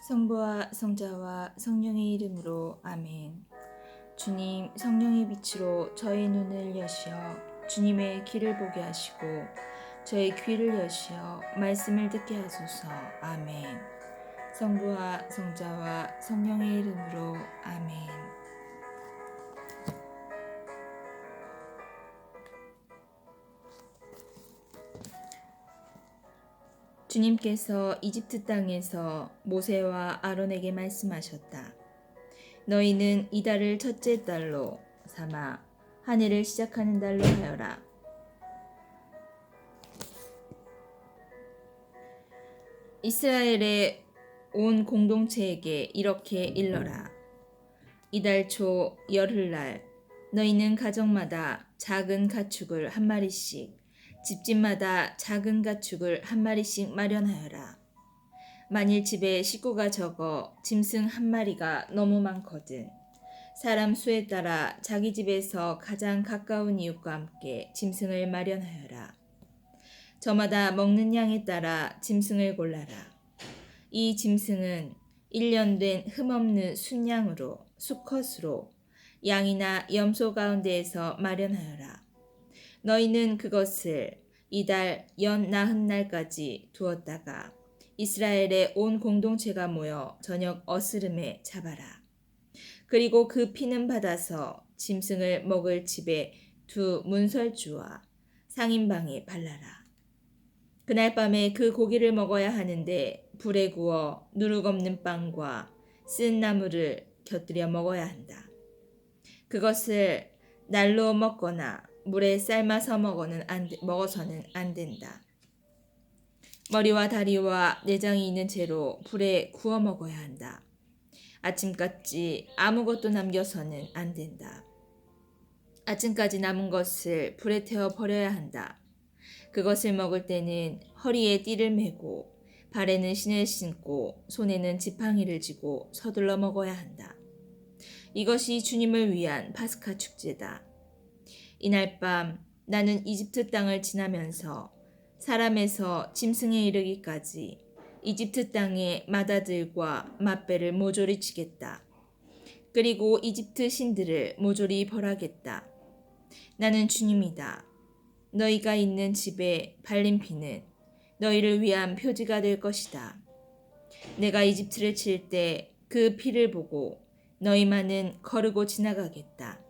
성부와 성자와 성령의 이름으로 아멘. 주님, 성령의 빛으로 저의 눈을 여시어 주님의 길을 보게 하시고 저의 귀를 여시어 말씀을 듣게 하소서. 아멘. 성부와 성자와 성령의 이름으로 아멘. 주님께서 이집트 땅에서 모세와 아론에게 말씀하셨다. 너희는 이달을 첫째 달로 삼아 한 해를 시작하는 달로 하여라. 이스라엘의 온 공동체에게 이렇게 일러라. 이달 초 열흘날 너희는 가정마다 작은 가축을 한 마리씩, 집집마다 작은 가축을 한 마리씩 마련하여라. 만일 집에 식구가 적어 짐승 한 마리가 너무 많거든 사람 수에 따라 자기 집에서 가장 가까운 이웃과 함께 짐승을 마련하여라. 저마다 먹는 양에 따라 짐승을 골라라. 이 짐승은 1년 된 흠없는 순양으로 수컷으로 양이나 염소 가운데에서 마련하여라. 너희는 그것을 이달 연 나흔 날까지 두었다가 이스라엘의 온 공동체가 모여 저녁 어스름에 잡아라. 그리고 그 피는 받아서 짐승을 먹을 집의 두 문설주와 상인방에 발라라. 그날 밤에 그 고기를 먹어야 하는데 불에 구워 누룩 없는 빵과 쓴 나물을 곁들여 먹어야 한다. 그것을 날로 먹거나 물에 삶아서 먹어서는 안 된다. 머리와 다리와 내장이 있는 채로 불에 구워 먹어야 한다. 아침까지 아무것도 남겨서는 안 된다. 아침까지 남은 것을 불에 태워 버려야 한다. 그것을 먹을 때는 허리에 띠를 메고 발에는 신을 신고 손에는 지팡이를 쥐고 서둘러 먹어야 한다. 이것이 주님을 위한 파스카 축제다. 이날 밤 나는 이집트 땅을 지나면서 사람에서 짐승에 이르기까지 이집트 땅의 맏아들과 맏배를 모조리 치겠다. 그리고 이집트 신들을 모조리 벌하겠다. 나는 주님이다. 너희가 있는 집에 발린 피는 너희를 위한 표지가 될 것이다. 내가 이집트를 칠 때 그 피를 보고 너희만은 거르고 지나가겠다.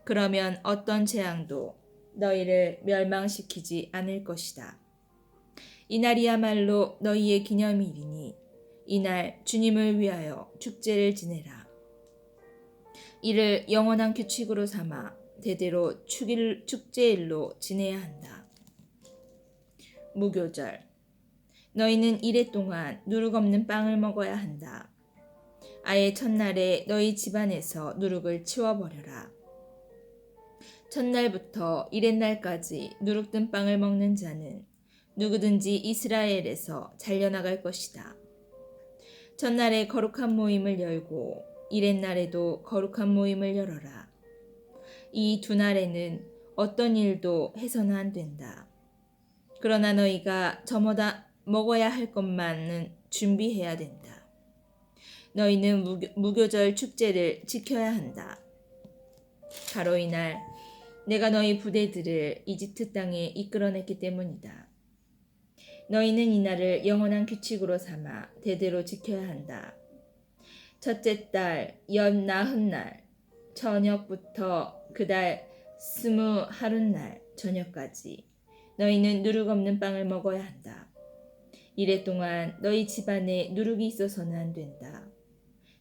그러면 어떤 재앙도 너희를 멸망시키지 않을 것이다. 이날이야말로 너희의 기념일이니 이날 주님을 위하여 축제를 지내라. 이를 영원한 규칙으로 삼아 대대로 축제일로 지내야 한다. 무교절. 너희는 이래 동안 누룩 없는 빵을 먹어야 한다. 아예 첫날에 너희 집안에서 누룩을 치워버려라. 첫날부터 이렛날까지 누룩 든 빵을 먹는 자는 누구든지 이스라엘에서 잘려나갈 것이다. 첫날에 거룩한 모임을 열고 이렛날에도 거룩한 모임을 열어라. 이 두 날에는 어떤 일도 해서는 안 된다. 그러나 너희가 저마다 먹어야 할 것만은 준비해야 된다. 너희는 무교절 축제를 지켜야 한다. 바로 이날 내가 너희 부대들을 이집트 땅에 이끌어냈기 때문이다. 너희는 이날을 영원한 규칙으로 삼아 대대로 지켜야 한다. 첫째 달 연 나흔 날 저녁부터 그달 20하룻날 저녁까지 너희는 누룩 없는 빵을 먹어야 한다. 이래 동안 너희 집안에 누룩이 있어서는 안 된다.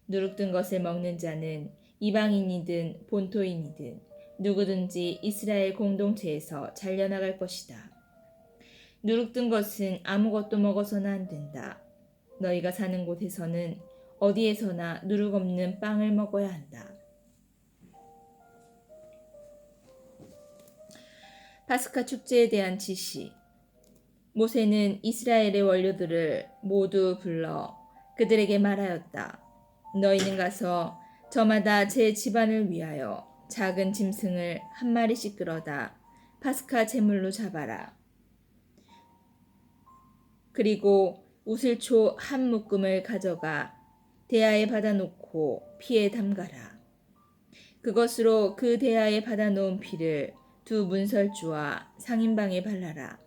누룩 든 것을 먹는 자는 이방인이든 본토인이든 누구든지 이스라엘 공동체에서 잘려나갈 것이다. 누룩 든 것은 아무것도 먹어서는 안 된다. 너희가 사는 곳에서는 어디에서나 누룩 없는 빵을 먹어야 한다. 파스카 축제에 대한 지시. 모세는 이스라엘의 원료들을 모두 불러 그들에게 말하였다. 너희는 가서 저마다 제 집안을 위하여 작은 짐승을 한 마리씩 끌어다 파스카 제물로 잡아라. 그리고 우슬초 한 묶음을 가져가 대야에 받아놓고 피에 담가라. 그것으로 그 대야에 받아놓은 피를 두 문설주와 상인방에 발라라.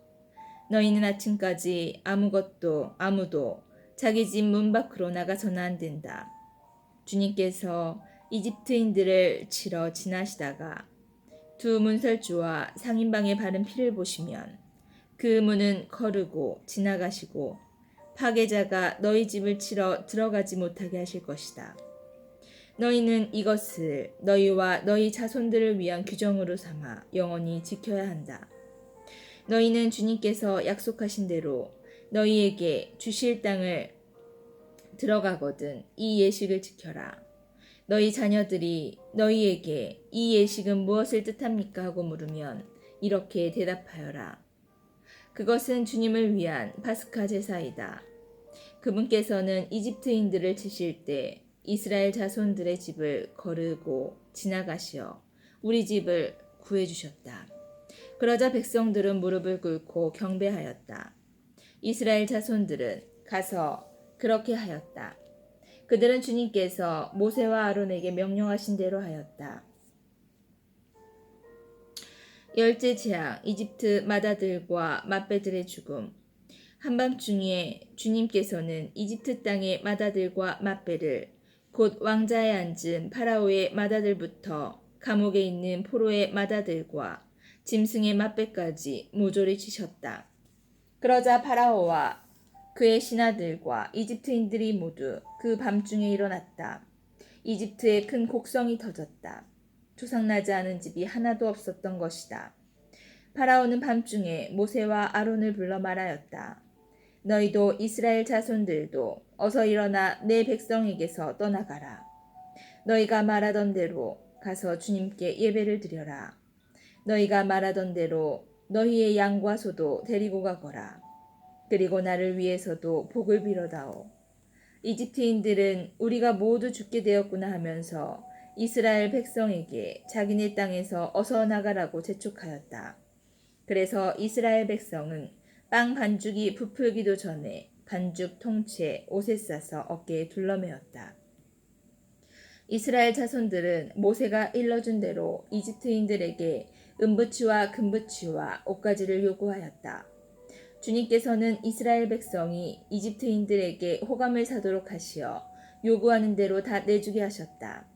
너희는 아침까지 아무도 자기 집 문 밖으로 나가서는 안 된다. 주님께서 이집트인들을 치러 지나시다가 두 문설주와 상인방에 바른 피를 보시면 그 문은 거르고 지나가시고 파괴자가 너희 집을 치러 들어가지 못하게 하실 것이다. 너희는 이것을 너희와 너희 자손들을 위한 규정으로 삼아 영원히 지켜야 한다. 너희는 주님께서 약속하신 대로 너희에게 주실 땅을 들어가거든 이 예식을 지켜라. 너희 자녀들이 너희에게 이 예식은 무엇을 뜻합니까? 하고 물으면 이렇게 대답하여라. 그것은 주님을 위한 파스카 제사이다. 그분께서는 이집트인들을 치실 때 이스라엘 자손들의 집을 거르고 지나가시어 우리 집을 구해주셨다. 그러자 백성들은 무릎을 꿇고 경배하였다. 이스라엘 자손들은 가서 그렇게 하였다. 그들은 주님께서 모세와 아론에게 명령하신 대로 하였다. 열째 재앙, 이집트 마다들과 맛배들의 죽음. 한밤중에 주님께서는 이집트 땅의 마다들과 맛배를 곧 왕자에 앉은 파라오의 마다들부터 감옥에 있는 포로의 마다들과 짐승의 맛배까지 모조리 치셨다. 그러자 파라오와 그의 신하들과 이집트인들이 모두 그 밤중에 일어났다. 이집트에 큰 곡성이 터졌다. 조상나지 않은 집이 하나도 없었던 것이다. 파라오는 밤중에 모세와 아론을 불러 말하였다. 너희도 이스라엘 자손들도 어서 일어나 내 백성에게서 떠나가라. 너희가 말하던 대로 가서 주님께 예배를 드려라. 너희가 말하던 대로 너희의 양과 소도 데리고 가거라. 그리고 나를 위해서도 복을 빌어다오. 이집트인들은 우리가 모두 죽게 되었구나 하면서 이스라엘 백성에게 자기네 땅에서 어서 나가라고 재촉하였다. 그래서 이스라엘 백성은 빵 반죽이 부풀기도 전에 반죽 통째 옷에 싸서 어깨에 둘러매었다. 이스라엘 자손들은 모세가 일러준 대로 이집트인들에게 은부치와 금부치와 옷가지를 요구하였다. 주님께서는 이스라엘 백성이 이집트인들에게 호감을 사도록 하시어 요구하는 대로 다 내주게 하셨다.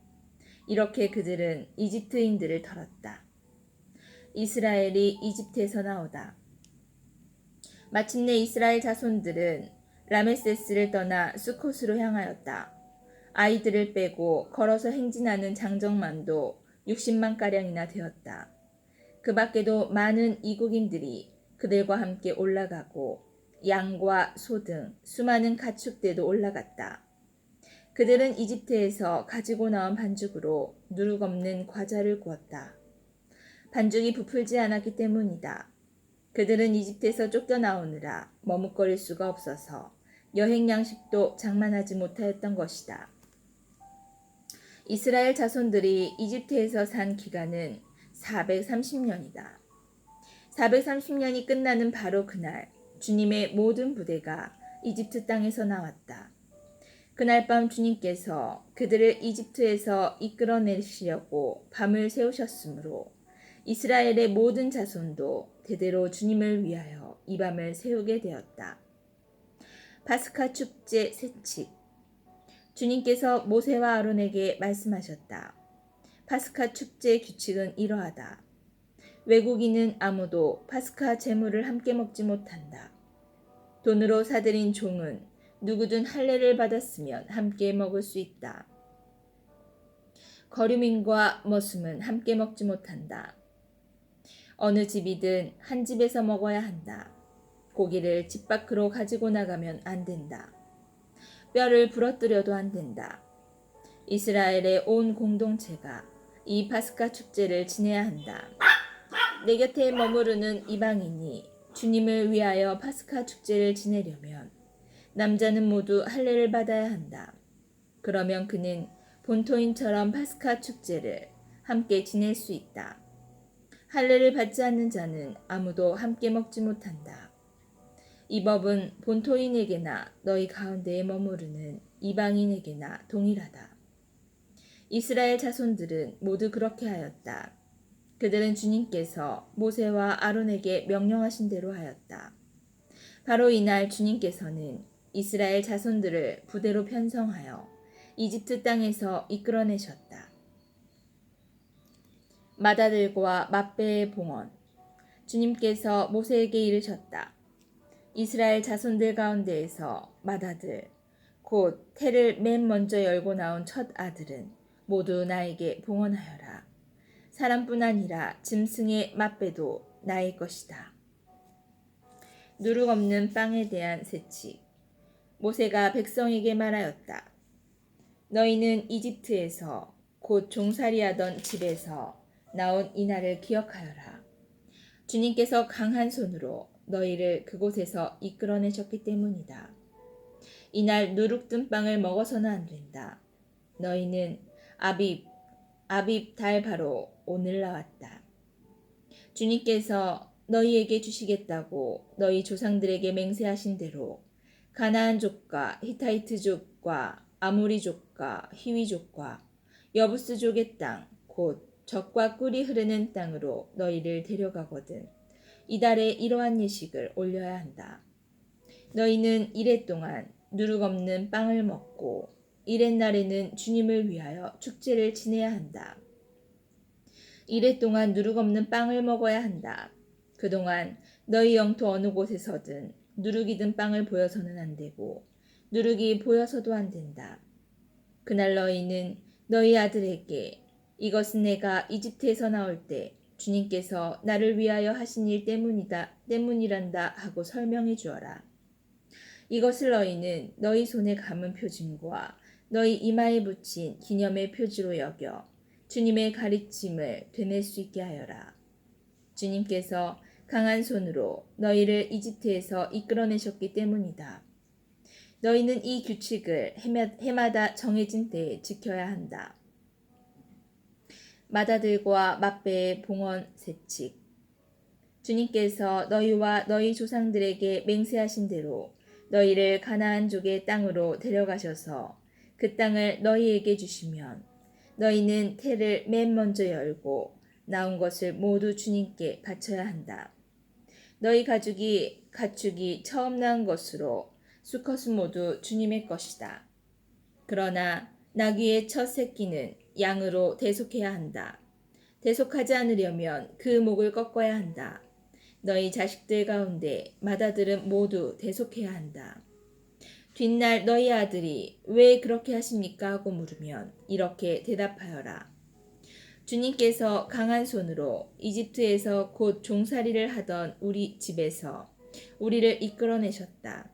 이렇게 그들은 이집트인들을 털었다. 이스라엘이 이집트에서 나오다. 마침내 이스라엘 자손들은 라메세스를 떠나 수콧으로 향하였다. 아이들을 빼고 걸어서 행진하는 장정만도 60만가량이나 되었다. 그 밖에도 많은 이국인들이 그들과 함께 올라가고 양과 소 등 수많은 가축대도 올라갔다. 그들은 이집트에서 가지고 나온 반죽으로 누룩 없는 과자를 구웠다. 반죽이 부풀지 않았기 때문이다. 그들은 이집트에서 쫓겨나오느라 머뭇거릴 수가 없어서 여행 양식도 장만하지 못하였던 것이다. 이스라엘 자손들이 이집트에서 산 기간은 430년이다. 430년이 끝나는 바로 그날 주님의 모든 부대가 이집트 땅에서 나왔다. 그날 밤 주님께서 그들을 이집트에서 이끌어내시려고 밤을 새우셨으므로 이스라엘의 모든 자손도 대대로 주님을 위하여 이 밤을 새우게 되었다. 파스카 축제 세칙. 주님께서 모세와 아론에게 말씀하셨다. 파스카 축제 규칙은 이러하다. 외국인은 아무도 파스카 제물을 함께 먹지 못한다. 돈으로 사들인 종은 누구든 할례를 받았으면 함께 먹을 수 있다. 거류민과 머슴은 함께 먹지 못한다. 어느 집이든 한 집에서 먹어야 한다. 고기를 집 밖으로 가지고 나가면 안 된다. 뼈를 부러뜨려도 안 된다. 이스라엘의 온 공동체가 이 파스카 축제를 지내야 한다. 내 곁에 머무르는 이방인이 주님을 위하여 파스카 축제를 지내려면 남자는 모두 할례를 받아야 한다. 그러면 그는 본토인처럼 파스카 축제를 함께 지낼 수 있다. 할례를 받지 않는 자는 아무도 함께 먹지 못한다. 이 법은 본토인에게나 너희 가운데에 머무르는 이방인에게나 동일하다. 이스라엘 자손들은 모두 그렇게 하였다. 그들은 주님께서 모세와 아론에게 명령하신 대로 하였다. 바로 이날 주님께서는 이스라엘 자손들을 부대로 편성하여 이집트 땅에서 이끌어내셨다. 마다들과 맛배의 봉헌. 주님께서 모세에게 이르셨다. 이스라엘 자손들 가운데에서 마다들, 곧 태를 맨 먼저 열고 나온 첫 아들은 모두 나에게 봉헌하여라. 사람뿐 아니라 짐승의 맛배도 나의 것이다. 누룩 없는 빵에 대한 세칙. 모세가 백성에게 말하였다. 너희는 이집트에서 곧 종살이하던 집에서 나온 이날을 기억하여라. 주님께서 강한 손으로 너희를 그곳에서 이끌어내셨기 때문이다. 이날 누룩 든 빵을 먹어서는 안 된다. 너희는 아빕 달 바로 오늘 나왔다. 주님께서 너희에게 주시겠다고 너희 조상들에게 맹세하신 대로 가나안족과 히타이트족과 아모리족과 히위족과 여부스족의 땅 곧 젖과 꿀이 흐르는 땅으로 너희를 데려가거든 이달에 이러한 예식을 올려야 한다. 너희는 이래 동안 누룩 없는 빵을 먹고 이렛날에는 주님을 위하여 축제를 지내야 한다. 이래 동안 누룩 없는 빵을 먹어야 한다. 그동안 너희 영토 어느 곳에서든 누룩이 든 빵을 보여서는 안 되고 누룩이 보여서도 안 된다. 그날 너희는 너희 아들에게 이것은 내가 이집트에서 나올 때 주님께서 나를 위하여 하신 일 때문이란다 하고 설명해 주어라. 이것을 너희는 너희 손에 감은 표징과 너희 이마에 붙인 기념의 표지로 여겨 주님의 가르침을 되낼 수 있게 하여라. 주님께서 강한 손으로 너희를 이집트에서 이끌어내셨기 때문이다. 너희는 이 규칙을 해마다 정해진 때에 지켜야 한다. 마다들과 맛배의 봉헌 세칙. 주님께서 너희와 너희 조상들에게 맹세하신 대로 너희를 가나안족의 땅으로 데려가셔서 그 땅을 너희에게 주시면 너희는 태를 맨 먼저 열고 나온 것을 모두 주님께 바쳐야 한다. 너희 가축이 처음 낳은 것으로 수컷은 모두 주님의 것이다. 그러나 나귀의 첫 새끼는 양으로 대속해야 한다. 대속하지 않으려면 그 목을 꺾어야 한다. 너희 자식들 가운데 맏아들은 모두 대속해야 한다. 뒷날 너희 아들이 왜 그렇게 하십니까? 하고 물으면 이렇게 대답하여라. 주님께서 강한 손으로 이집트에서 곧 종살이를 하던 우리 집에서 우리를 이끌어내셨다.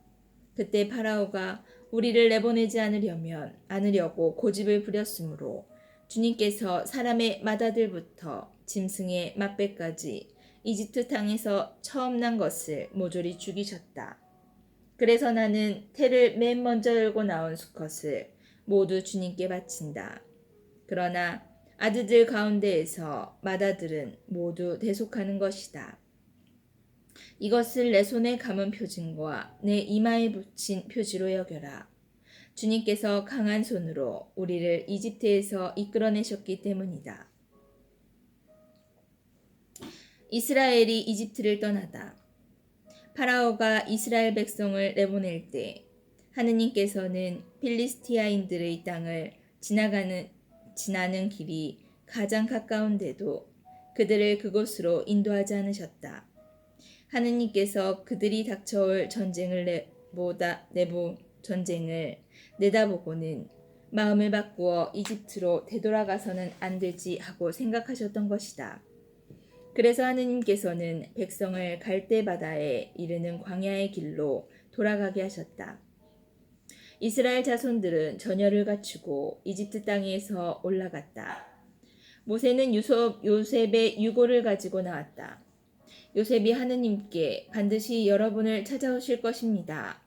그때 파라오가 우리를 내보내지 않으려고 고집을 부렸으므로 주님께서 사람의 맏아들부터 짐승의 맏배까지 이집트 땅에서 처음 난 것을 모조리 죽이셨다. 그래서 나는 태를 맨 먼저 열고 나온 수컷을 모두 주님께 바친다. 그러나 아들들 가운데에서 맏아들은 모두 대속하는 것이다. 이것을 내 손에 감은 표징과 내 이마에 붙인 표지로 여겨라. 주님께서 강한 손으로 우리를 이집트에서 이끌어내셨기 때문이다. 이스라엘이 이집트를 떠나다. 파라오가 이스라엘 백성을 내보낼 때 하느님께서는 필리스티아인들의 땅을 지나는 길이 가장 가까운데도 그들을 그곳으로 인도하지 않으셨다. 하느님께서 그들이 닥쳐올 전쟁을 내다보고는 마음을 바꾸어 이집트로 되돌아가서는 안 되지 하고 생각하셨던 것이다. 그래서 하느님께서는 백성을 갈대 바다에 이르는 광야의 길로 돌아가게 하셨다. 이스라엘 자손들은 전열을 갖추고 이집트 땅에서 올라갔다. 모세는 요셉의 유고를 가지고 나왔다. 요셉이 하느님께 반드시 여러분을 찾아오실 것입니다.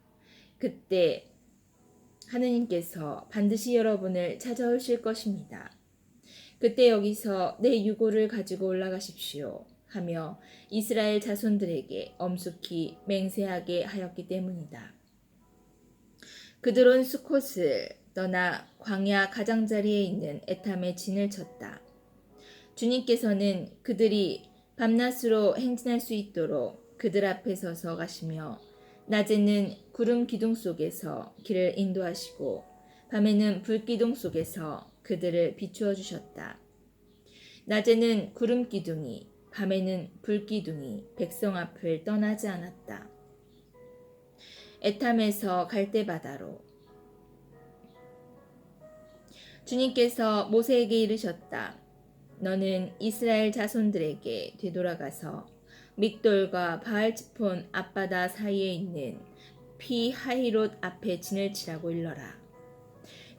그때 하느님께서 반드시 여러분을 찾아오실 것입니다. 그때 여기서 내 유고를 가지고 올라가십시오. 하며 이스라엘 자손들에게 엄숙히 맹세하게 하였기 때문이다. 그들은 수콧을 떠나 광야 가장자리에 있는 에탐에 진을 쳤다. 주님께서는 그들이 밤낮으로 행진할 수 있도록 그들 앞에 서서 가시며 낮에는 구름 기둥 속에서 길을 인도하시고 밤에는 불 기둥 속에서 그들을 비추어 주셨다. 낮에는 구름 기둥이 밤에는 불 기둥이 백성 앞을 떠나지 않았다. 에탐에서 갈대바다로 주님께서 모세에게 이르셨다. 너는 이스라엘 자손들에게 되돌아가서 믹돌과 바알츠폰 앞바다 사이에 있는 피하히롯 앞에 진을 치라고 일러라.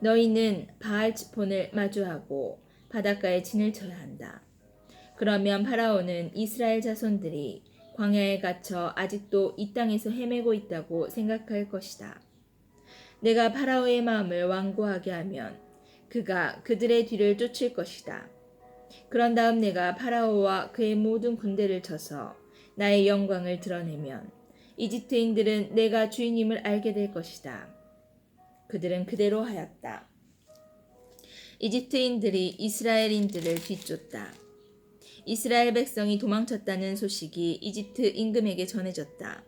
너희는 바알츠폰을 마주하고 바닷가에 진을 쳐야 한다. 그러면 파라오는 이스라엘 자손들이 광야에 갇혀 아직도 이 땅에서 헤매고 있다고 생각할 것이다. 내가 파라오의 마음을 완고하게 하면 그가 그들의 뒤를 쫓을 것이다. 그런 다음 내가 파라오와 그의 모든 군대를 쳐서 나의 영광을 드러내면 이집트인들은 내가 주인임을 알게 될 것이다. 그들은 그대로 하였다. 이집트인들이 이스라엘인들을 뒤쫓다. 이스라엘 백성이 도망쳤다는 소식이 이집트 임금에게 전해졌다.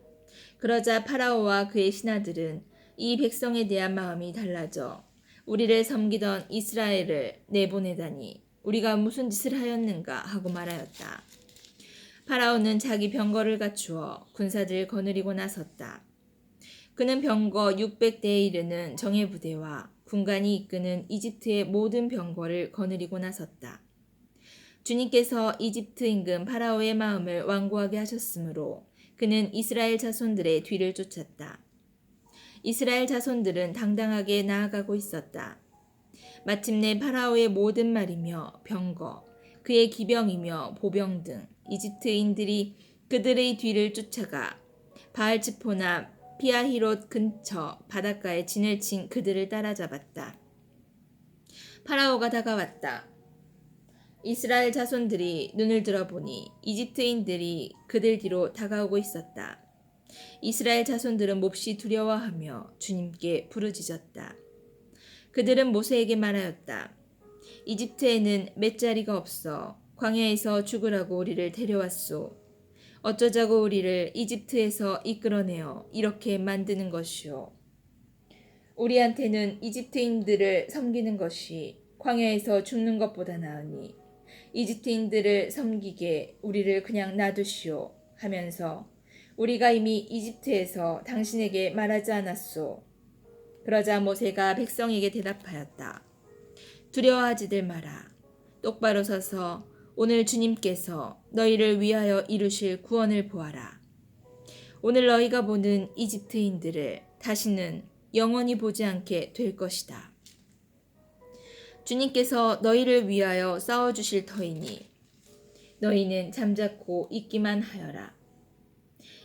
그러자 파라오와 그의 신하들은 이 백성에 대한 마음이 달라져 우리를 섬기던 이스라엘을 내보내다니 우리가 무슨 짓을 하였는가 하고 말하였다. 파라오는 자기 병거를 갖추어 군사들을 거느리고 나섰다. 그는 병거 600대에 이르는 정예부대와 군관이 이끄는 이집트의 모든 병거를 거느리고 나섰다. 주님께서 이집트 임금 파라오의 마음을 완고하게 하셨으므로 그는 이스라엘 자손들의 뒤를 쫓았다. 이스라엘 자손들은 당당하게 나아가고 있었다. 마침내 파라오의 모든 말이며 병거, 그의 기병이며 보병 등 이집트인들이 그들의 뒤를 쫓아가 바알츠포나 피하히롯 근처 바닷가에 진을 친 그들을 따라잡았다. 파라오가 다가왔다. 이스라엘 자손들이 눈을 들어보니 이집트인들이 그들 뒤로 다가오고 있었다. 이스라엘 자손들은 몹시 두려워하며 주님께 부르짖었다. 그들은 모세에게 말하였다. 이집트에는 맷자리가 없어 광야에서 죽으라고 우리를 데려왔소. 어쩌자고 우리를 이집트에서 이끌어내어 이렇게 만드는 것이오. 우리한테는 이집트인들을 섬기는 것이 광야에서 죽는 것보다 나으니 이집트인들을 섬기게 우리를 그냥 놔두시오 하면서 우리가 이미 이집트에서 당신에게 말하지 않았소. 그러자 모세가 백성에게 대답하였다. 두려워하지들 마라. 똑바로 서서 오늘 주님께서 너희를 위하여 이루실 구원을 보아라. 오늘 너희가 보는 이집트인들을 다시는 영원히 보지 않게 될 것이다. 주님께서 너희를 위하여 싸워주실 터이니 너희는 잠자코 있기만 하여라.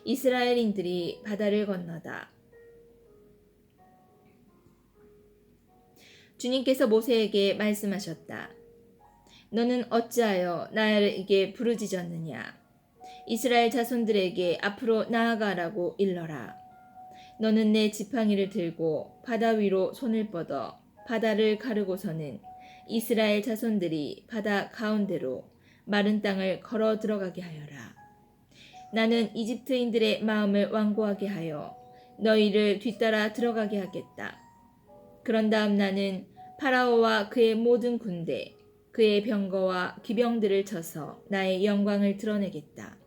이스라엘인들이 바다를 건너다. 주님께서 모세에게 말씀하셨다. 너는 어찌하여 나에게 부르짖었느냐? 이스라엘 자손들에게 앞으로 나아가라고 일러라. 너는 내 지팡이를 들고 바다 위로 손을 뻗어 바다를 가르고서는 이스라엘 자손들이 바다 가운데로 마른 땅을 걸어 들어가게 하여라. 나는 이집트인들의 마음을 완고하게 하여 너희를 뒤따라 들어가게 하겠다. 그런 다음 나는 파라오와 그의 모든 군대, 그의 병거와 기병들을 쳐서 나의 영광을 드러내겠다.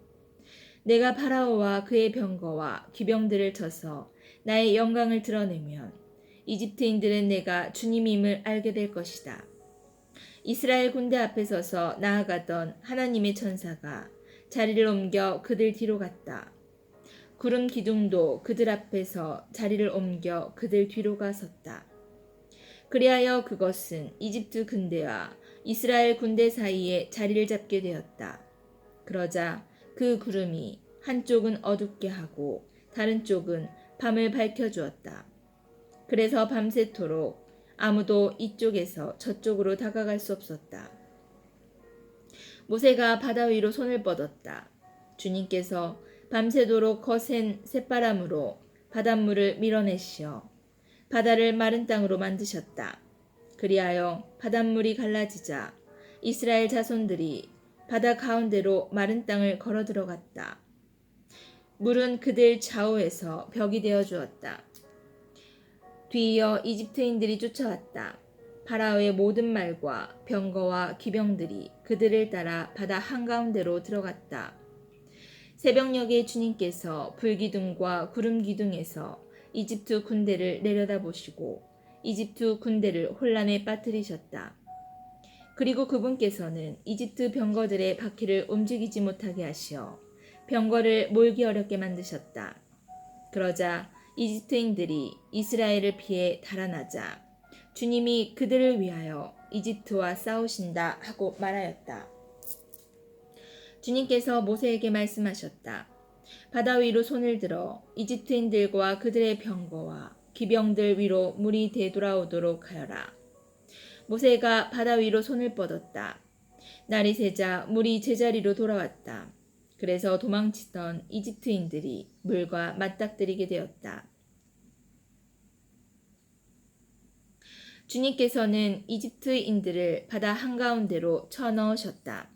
내가 파라오와 그의 병거와 기병들을 쳐서 나의 영광을 드러내면 이집트인들은 내가 주님임을 알게 될 것이다. 이스라엘 군대 앞에 서서 나아가던 하나님의 천사가 자리를 옮겨 그들 뒤로 갔다. 구름 기둥도 그들 앞에서 자리를 옮겨 그들 뒤로 가섰다. 그리하여 그것은 이집트 군대와 이스라엘 군대 사이에 자리를 잡게 되었다. 그러자 그 구름이 한쪽은 어둡게 하고 다른 쪽은 밤을 밝혀주었다. 그래서 밤새도록 아무도 이쪽에서 저쪽으로 다가갈 수 없었다. 모세가 바다 위로 손을 뻗었다. 주님께서 밤새도록 거센 새바람으로 바닷물을 밀어내시어 바다를 마른 땅으로 만드셨다. 그리하여 바닷물이 갈라지자 이스라엘 자손들이 바다 가운데로 마른 땅을 걸어 들어갔다. 물은 그들 좌우에서 벽이 되어 주었다. 뒤이어 이집트인들이 쫓아왔다. 파라오의 모든 말과 병거와 기병들이 그들을 따라 바다 한가운데로 들어갔다. 새벽녘에 주님께서 불기둥과 구름기둥에서 이집트 군대를 내려다보시고 이집트 군대를 혼란에 빠뜨리셨다. 그리고 그분께서는 이집트 병거들의 바퀴를 움직이지 못하게 하시어 병거를 몰기 어렵게 만드셨다. 그러자 이집트인들이 이스라엘을 피해 달아나자 주님이 그들을 위하여 이집트와 싸우신다 하고 말하였다. 주님께서 모세에게 말씀하셨다. 바다 위로 손을 들어 이집트인들과 그들의 병거와 기병들 위로 물이 되돌아오도록 하여라. 모세가 바다 위로 손을 뻗었다. 날이 새자 물이 제자리로 돌아왔다. 그래서 도망치던 이집트인들이 물과 맞닥뜨리게 되었다. 주님께서는 이집트인들을 바다 한가운데로 쳐넣으셨다.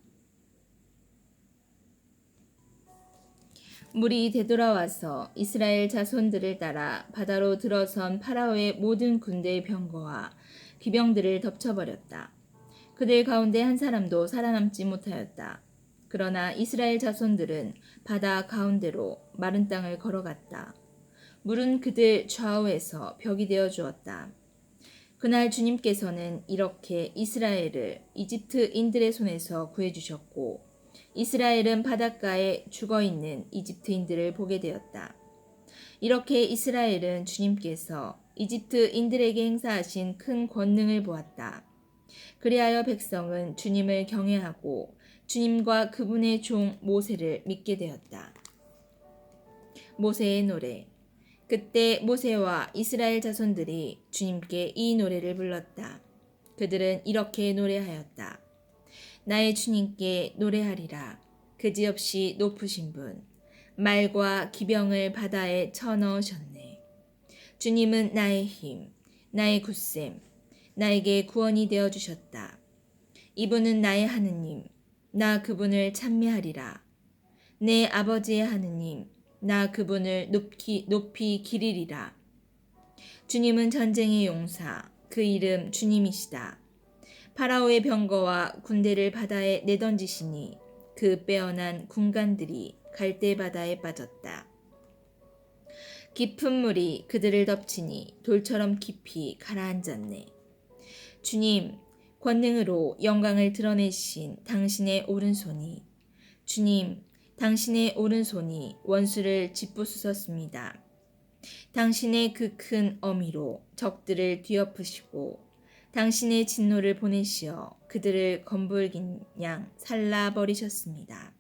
물이 되돌아와서 이스라엘 자손들을 따라 바다로 들어선 파라오의 모든 군대의 병거와 기병들을 덮쳐버렸다. 그들 가운데 한 사람도 살아남지 못하였다. 그러나 이스라엘 자손들은 바다 가운데로 마른 땅을 걸어갔다. 물은 그들 좌우에서 벽이 되어 주었다. 그날 주님께서는 이렇게 이스라엘을 이집트인들의 손에서 구해주셨고 이스라엘은 바닷가에 죽어있는 이집트인들을 보게 되었다. 이렇게 이스라엘은 주님께서 이집트인들에게 행사하신 큰 권능을 보았다. 그리하여 백성은 주님을 경외하고 주님과 그분의 종 모세를 믿게 되었다. 모세의 노래. 그때 모세와 이스라엘 자손들이 주님께 이 노래를 불렀다. 그들은 이렇게 노래하였다. 나의 주님께 노래하리라. 그지없이 높으신 분, 말과 기병을 바다에 쳐넣으셨네. 주님은 나의 힘, 나의 굳셈, 나에게 구원이 되어주셨다. 이분은 나의 하느님, 나 그분을 찬미하리라. 내 아버지의 하느님, 나 그분을 높이 기리리라. 주님은 전쟁의 용사, 그 이름 주님이시다. 파라오의 병거와 군대를 바다에 내던지시니 그 빼어난 군관들이 갈대 바다에 빠졌다. 깊은 물이 그들을 덮치니 돌처럼 깊이 가라앉았네. 주님, 권능으로 영광을 드러내신 당신의 오른손이 주님, 당신의 오른손이 원수를 짓부수셨습니다. 당신의 그 큰 어미로 적들을 뒤엎으시고 당신의 진노를 보내시어 그들을 검불긴 양 살라버리셨습니다.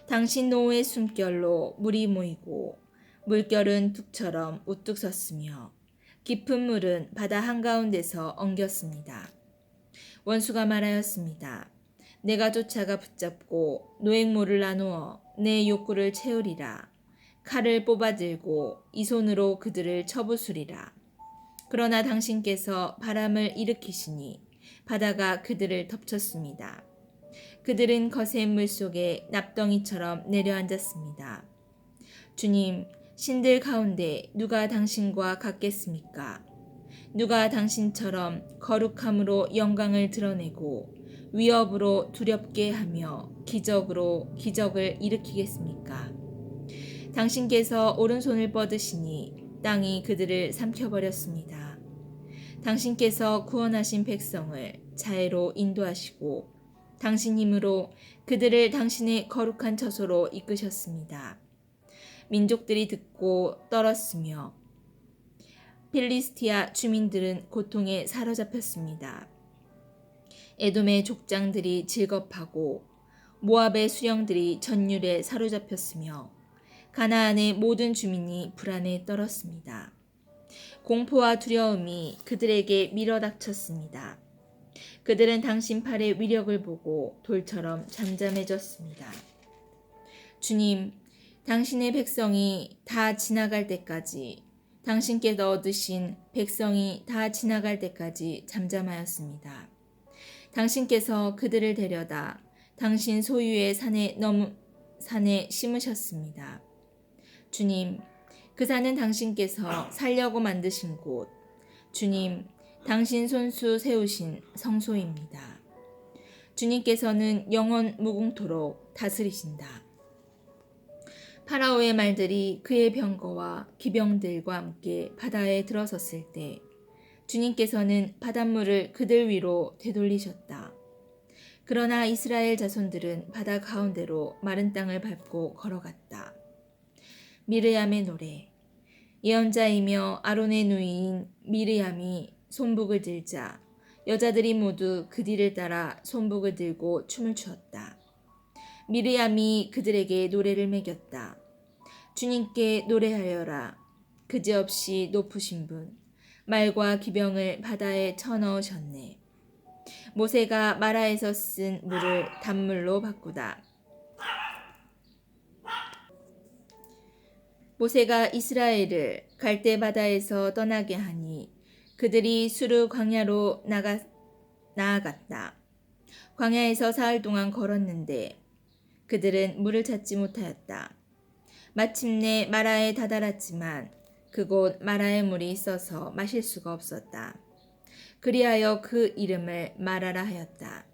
당신 노의 숨결로 물이 모이고 물결은 둑처럼 우뚝 섰으며 깊은 물은 바다 한가운데서 엉겼습니다. 원수가 말하였습니다. 내가 쫓아가 붙잡고 노획모를 나누어 내 욕구를 채우리라. 칼을 뽑아들고 이 손으로 그들을 쳐부수리라. 그러나 당신께서 바람을 일으키시니 바다가 그들을 덮쳤습니다. 그들은 거센 물 속에 납덩이처럼 내려앉았습니다. 주님, 신들 가운데 누가 당신과 같겠습니까? 누가 당신처럼 거룩함으로 영광을 드러내고 위협으로 두렵게 하며 기적으로 기적을 일으키겠습니까? 당신께서 오른손을 뻗으시니 땅이 그들을 삼켜버렸습니다. 당신께서 구원하신 백성을 자애로 인도하시고 당신 힘으로 그들을 당신의 거룩한 처소로 이끄셨습니다. 민족들이 듣고 떨었으며 필리스티아 주민들은 고통에 사로잡혔습니다. 에돔의 족장들이 질겁하고 모압의 수령들이 전율에 사로잡혔으며 가나안의 모든 주민이 불안에 떨었습니다. 공포와 두려움이 그들에게 밀어닥쳤습니다. 그들은 당신 팔의 위력을 보고 돌처럼 잠잠해졌습니다. 주님, 당신의 백성이 다 지나갈 때까지, 당신께서 얻으신 백성이 다 지나갈 때까지 잠잠하였습니다. 당신께서 그들을 데려다 당신 소유의 산에 심으셨습니다. 주님, 그 산은 당신께서 살려고 만드신 곳, 주님, 당신 손수 세우신 성소입니다. 주님께서는 영원 무궁토록 다스리신다. 파라오의 말들이 그의 병거와 기병들과 함께 바다에 들어섰을 때 주님께서는 바닷물을 그들 위로 되돌리셨다. 그러나 이스라엘 자손들은 바다 가운데로 마른 땅을 밟고 걸어갔다. 미르암의 노래. 예언자이며 아론의 누이인 미르암이 손북을 들자 여자들이 모두 그 뒤를 따라 손북을 들고 춤을 추었다. 미르암이 그들에게 노래를 매겼다. 주님께 노래하여라. 그지없이 높으신 분, 말과 기병을 바다에 쳐넣으셨네. 모세가 마라에서 쓴 물을 단물로 바꾸다. 모세가 이스라엘을 갈대 바다에서 떠나게 하니 그들이 수르 광야로 나아갔다. 광야에서 사흘 동안 걸었는데 그들은 물을 찾지 못하였다. 마침내 마라에 다다랐지만 그곳 마라의 물이 써서 마실 수가 없었다. 그리하여 그 이름을 마라라 하였다.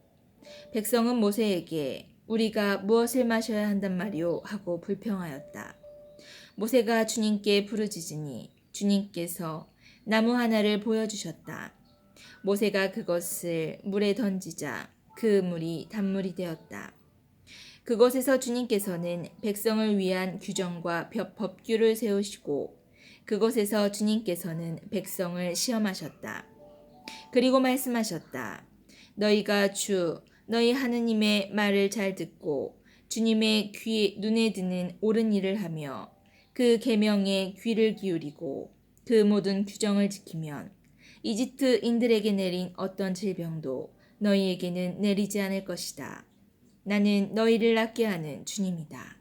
백성은 모세에게 우리가 무엇을 마셔야 한단 말이오 하고 불평하였다. 모세가 주님께 부르짖으니 주님께서 나무 하나를 보여주셨다. 모세가 그것을 물에 던지자 그 물이 단물이 되었다. 그곳에서 주님께서는 백성을 위한 규정과 법규를 세우시고 그곳에서 주님께서는 백성을 시험하셨다. 그리고 말씀하셨다. 너희가 너희 하느님의 말을 잘 듣고 주님의 눈에 드는 옳은 일을 하며 그 계명에 귀를 기울이고 그 모든 규정을 지키면 이집트인들에게 내린 어떤 질병도 너희에게는 내리지 않을 것이다. 나는 너희를 낫게 하는 주님이다.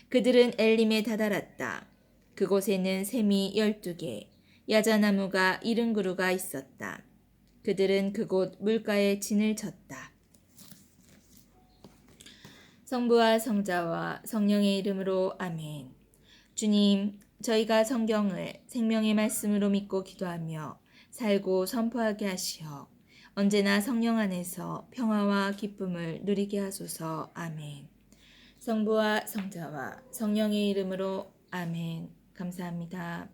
그들은 엘림에 다다랐다. 그곳에는 샘이 12개, 야자나무가 70그루가 있었다. 그들은 그곳 물가에 진을 쳤다. 성부와 성자와 성령의 이름으로 아멘. 주님, 저희가 성경을 생명의 말씀으로 믿고 기도하며 살고 선포하게 하시어 언제나 성령 안에서 평화와 기쁨을 누리게 하소서. 아멘. 성부와 성자와 성령의 이름으로 아멘. 감사합니다.